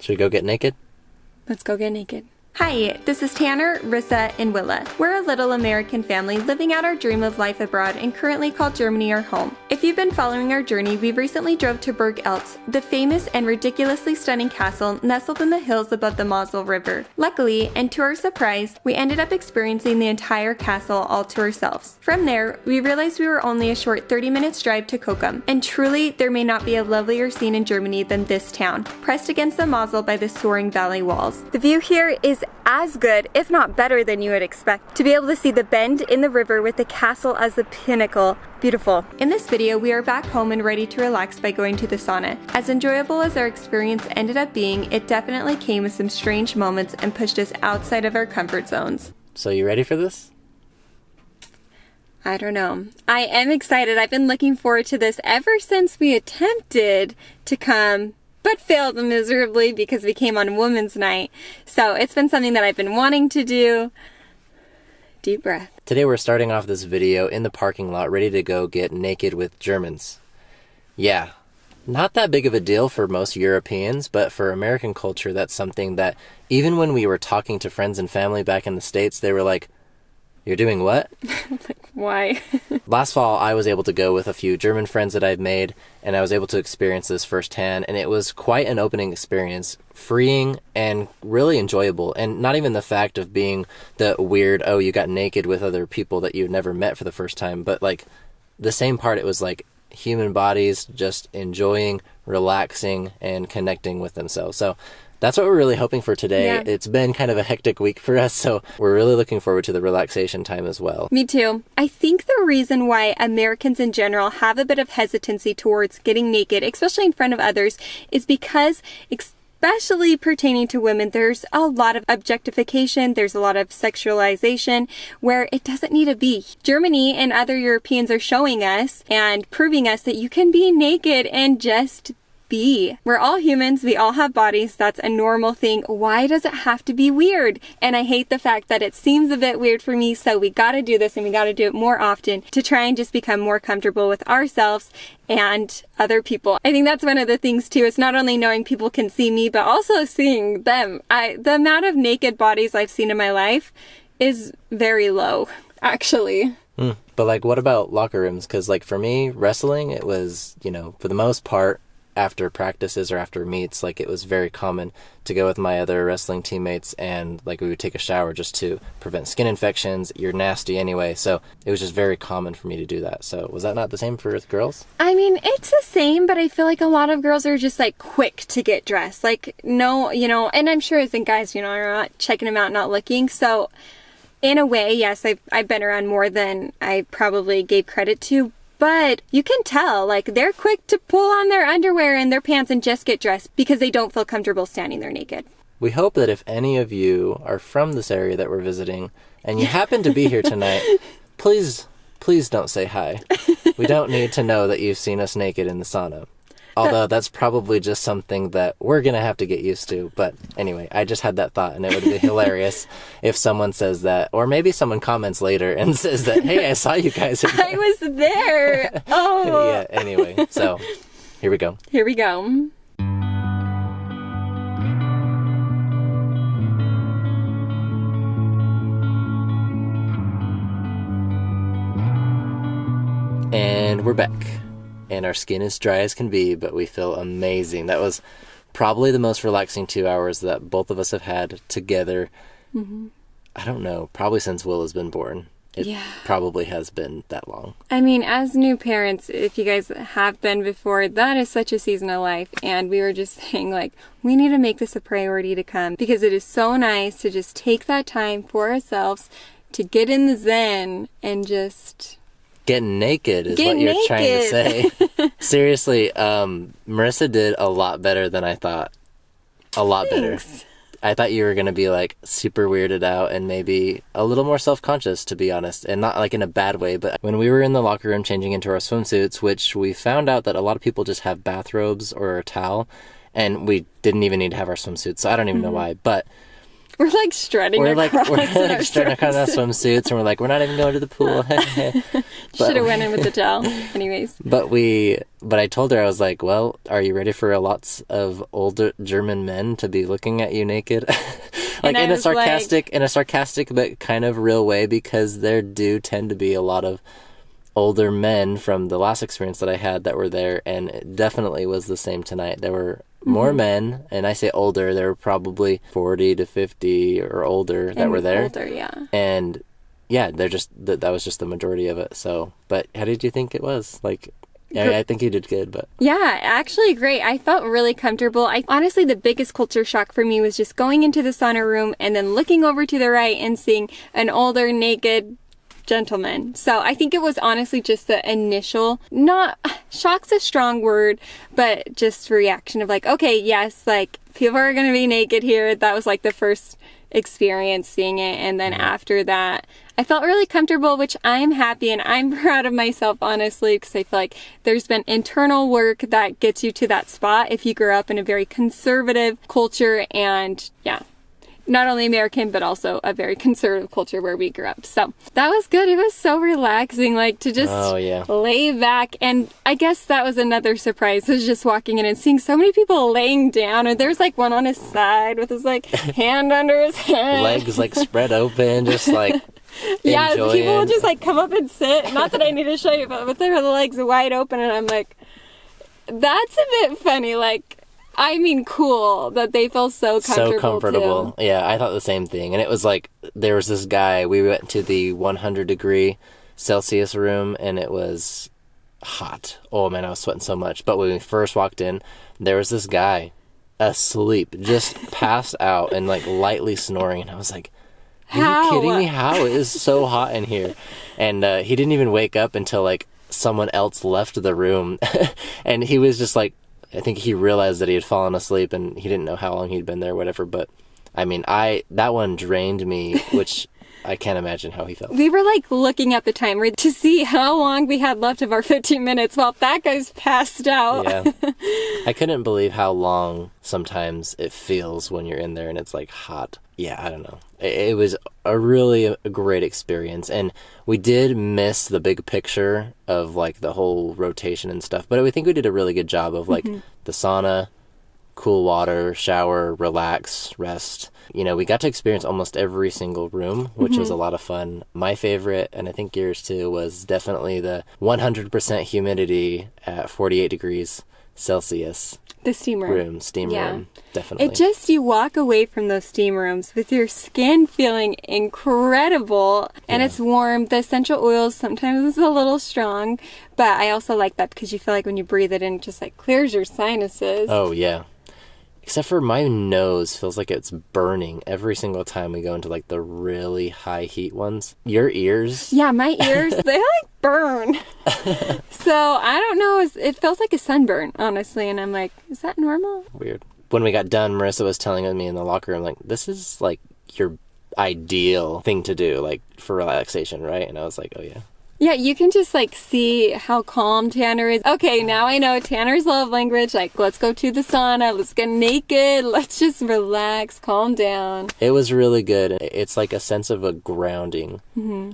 Should we go get naked? Let's go get naked. Hi, this is Tanner, Risa, and Willa. We're a little American family living out our dream of life abroad and currently call Germany our home. If you've been following our journey, we recently drove to Burg Eltz, the famous and ridiculously stunning castle nestled in the hills above the Mosel River. Luckily, and to our surprise, we ended up experiencing the entire castle all to ourselves. From there, we realized we were only a short 30 minutes drive to Kokum, and truly, there may not be a lovelier scene in Germany than this town, pressed against the Mosel by the soaring valley walls. The view here is as good, if not better than you would expect. To be able to see the bend in the river with the castle as the pinnacle. Beautiful. In this video, we are back home and ready to relax by going to the sauna. As enjoyable as our experience ended up being, it definitely came with some strange moments and pushed us outside of our comfort zones. So you ready for this? I don't know. I am excited. I've been looking forward to this ever since we attempted to come, but failed miserably because we came on Women's Night. So it's been something that I've been wanting to do. Deep breath. Today we're starting off this video in the parking lot, ready to go get naked with Germans. Yeah, not that big of a deal for most Europeans, but for American culture, that's something that even when we were talking to friends and family back in the States, they were like, "You're doing what?" Like, why? Last fall, I was able to go with a few German friends that I've made, and I was able to experience this firsthand, and it was quite an opening experience, freeing and really enjoyable, and not even the fact of being the weird, oh, you got naked with other people that you never met for the first time, but like the same part, it was like human bodies just enjoying, relaxing, and connecting with themselves. So that's what we're really hoping for today. Yeah. It's been kind of a hectic week for us, so we're really looking forward to the relaxation time as well. Me too. I think the reason why Americans in general have a bit of hesitancy towards getting naked, especially in front of others, is because, especially pertaining to women, there's a lot of objectification, there's a lot of sexualization where it doesn't need to be. Germany and other Europeans are showing us and proving us that you can be naked and just be. We're all humans, we all have bodies, that's a normal thing. Why does it have to be weird? And I hate the fact that it seems a bit weird for me, so we gotta do this and we gotta do it more often to try and just become more comfortable with ourselves and other people. I think that's one of the things too. It's not only knowing people can see me, but also seeing them. The amount of naked bodies I've seen in my life is very low, actually. But like, what about locker rooms? Because like for me, wrestling, it was, for the most part, after practices or after meets, like it was very common to go with my other wrestling teammates, and like we would take a shower just to prevent skin infections. You're nasty anyway, so it was just very common for me to do that. So was that not the same for girls? I mean, it's the same, but I feel like a lot of girls are just like quick to get dressed. Like, no, and I'm sure as in guys, are not checking them out, not looking. So in a way, yes, I've been around more than I probably gave credit to. But you can tell, like, they're quick to pull on their underwear and their pants and just get dressed because they don't feel comfortable standing there naked. We hope that if any of you are from this area that we're visiting and you happen to be here tonight, please don't say hi. We don't need to know that you've seen us naked in the sauna. Although that's probably just something that we're going to have to get used to. But anyway, I just had that thought, and it would be hilarious if someone says that. Or maybe someone comments later and says that, hey, I saw you guys. I was there. Oh. Yeah, anyway. So here we go. Here we go. And we're back. And our skin is dry as can be, but we feel amazing. That was probably the most relaxing 2 hours that both of us have had together. Mm-hmm. I don't know, probably since Willa's been born. It probably has been that long. I mean, as new parents, if you guys have been before, that is such a season of life. And we were just saying, like, we need to make this a priority to come because it is so nice to just take that time for ourselves to get in the zen and just getting naked is what you're trying to say. Seriously, Marissa did a lot better than I thought. A lot better. I thought you were going to be like super weirded out and maybe a little more self-conscious, to be honest, and not like in a bad way. But when we were in the locker room changing into our swimsuits, which we found out that a lot of people just have bathrobes or a towel, and we didn't even need to have our swimsuits, so I don't even know why. But We're like strutting across we're in like our strutting across our swimsuits. swimsuits, and we're like, we're not even going to the pool. Should have went in with the towel. Anyways. But I told her, I was like, well, are you ready for lots of older German men to be looking at you naked? Like in a sarcastic but kind of real way, because there do tend to be a lot of older men from the last experience that I had that were there, and it definitely was the same tonight. There were more men, and I say older, there were probably 40 to 50 or older that were there. Older, yeah. And yeah, they're just that was just the majority of it. So, but how did you think it was? Like, I think you did good, but... Yeah, actually great. I felt really comfortable. Honestly, the biggest culture shock for me was just going into the sauna room and then looking over to the right and seeing an older, naked gentleman. So I think it was honestly just the initial, not... shock's a strong word, but just reaction of like, okay, yes, like, people are gonna be naked here. That was like the first experience seeing it, and then after that I felt really comfortable, which I'm happy and I'm proud of myself, honestly, because I feel like there's been internal work that gets you to that spot if you grew up in a very conservative culture, and yeah, not only American but also a very conservative culture where we grew up. So that was good. It was so relaxing, like to just lay back. And I guess that was another surprise, was just walking in and seeing so many people laying down, and there's like one on his side with his like hand under his head, legs like spread open, just like yeah, enjoying. people will just like come up and sit, not that I need to show you, but with their legs wide open, and I'm like, that's a bit funny. Like, I mean, cool that they feel so comfortable. So comfortable. Too. Yeah, I thought the same thing. And it was like, there was this guy, we went to the 100-degree Celsius room, and it was hot. Oh man, I was sweating so much. But when we first walked in, there was this guy asleep, just passed out and like lightly snoring. And I was like, are you kidding me? How? It is so hot in here. And he didn't even wake up until like someone else left the room. And he was just like, I think he realized that he had fallen asleep and he didn't know how long he'd been there, whatever. But I mean, that one drained me, which I can't imagine how he felt. We were like looking at the timer to see how long we had left of our 15 minutes while that guy's passed out. Yeah. I couldn't believe how long sometimes it feels when you're in there and it's like hot. Yeah, I don't know. It was a great experience, and we did miss the big picture of like the whole rotation and stuff, but I think we did a really good job of like the sauna, cool water, shower, relax, rest. You know, we got to experience almost every single room, which was a lot of fun. My favorite, and I think yours too, was definitely the 100% humidity at 48 degrees Celsius. The steam room. Steam room, definitely. It just, you walk away from those steam rooms with your skin feeling incredible, and it's warm. The essential oils sometimes is a little strong, but I also like that because you feel like when you breathe it in, it just like clears your sinuses. Oh, yeah. Except for my nose feels like it's burning every single time we go into like the really high heat ones. Your ears? Yeah, my ears, they like burn. So I don't know, it feels like a sunburn, honestly, and I'm like, is that normal? Weird. When we got done, Marissa was telling me in the locker room, like, this is like your ideal thing to do, like for relaxation, right? And I was like, oh yeah. Yeah, you can just like see how calm Tanner is. Okay, now I know Tanner's love language. Like, let's go to the sauna, let's get naked, let's just relax, calm down. It was really good. It's like a sense of a grounding,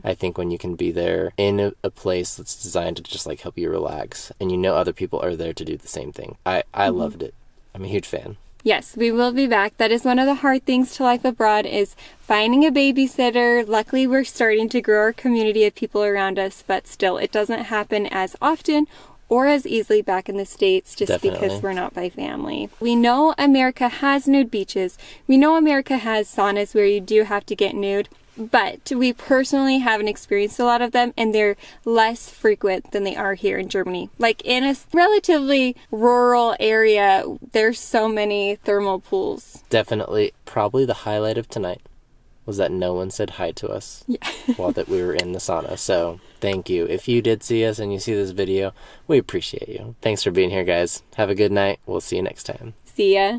I think, when you can be there in a place that's designed to just like help you relax, and you know other people are there to do the same thing. I loved it. I'm a huge fan. Yes, we will be back. That is one of the hard things to life abroad, is finding a babysitter. Luckily, we're starting to grow our community of people around us, but still, it doesn't happen as often or as easily back in the States just because we're not by family. We know America has nude beaches. We know America has saunas where you do have to get nude. But we personally haven't experienced a lot of them, and they're less frequent than they are here in Germany. Like in a relatively rural area, there's so many thermal pools. Definitely. Probably the highlight of tonight was that no one said hi to us while that we were in the sauna. So thank you. If you did see us and you see this video, we appreciate you. Thanks for being here, guys. Have a good night. We'll see you next time. See ya.